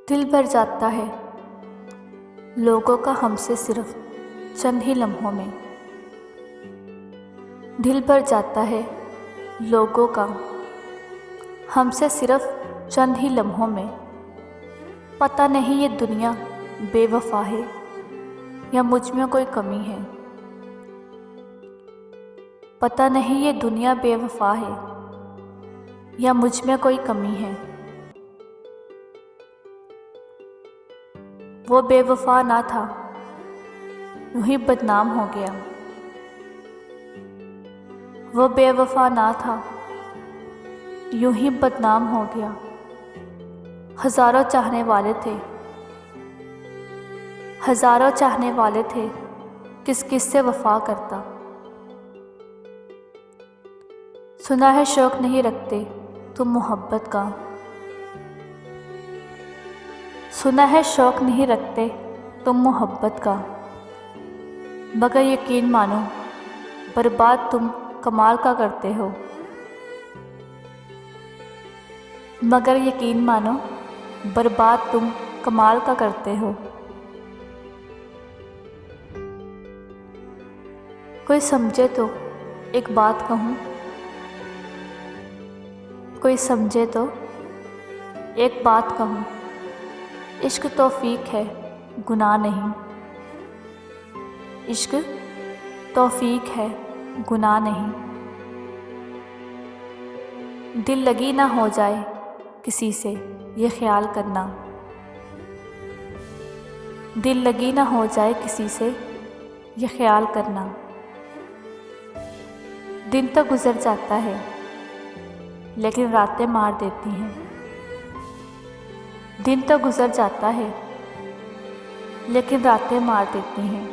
दिल भर जाता है लोगों का हमसे सिर्फ चंद ही लम्हों में। दिल भर जाता है लोगों का हमसे सिर्फ चंद ही लम्हों में। पता नहीं ये दुनिया बेवफा है या मुझ में कोई कमी है। पता नहीं ये दुनिया बेवफा है या मुझ में कोई कमी है। वो बेवफा ना था, यूं ही बदनाम हो गया। वो बेवफा ना था, यूं ही बदनाम हो गया। हजारों चाहने वाले थे, हजारों चाहने वाले थे, किस किस से वफा करता। सुना है शौक नहीं रखते तुम मोहब्बत का। सुना है शौक नहीं रखते तुम मोहब्बत का। मगर यकीन मानो बर्बाद तुम कमाल का करते हो। मगर यकीन मानो बर्बाद तुम कमाल का करते हो। कोई समझे तो एक बात कहूँ, कोई समझे तो एक बात कहूँ। इश्क तौफीक है गुनाह नहीं। इश्क तौफीक है गुनाह नहीं। दिल लगी ना हो जाए किसी से ये ख्याल करना। दिल लगी ना हो जाए किसी से ये ख्याल करना। दिन तो गुजर जाता है लेकिन रातें मार देती हैं। दिन तो गुजर जाता है लेकिन रातें मार देती हैं।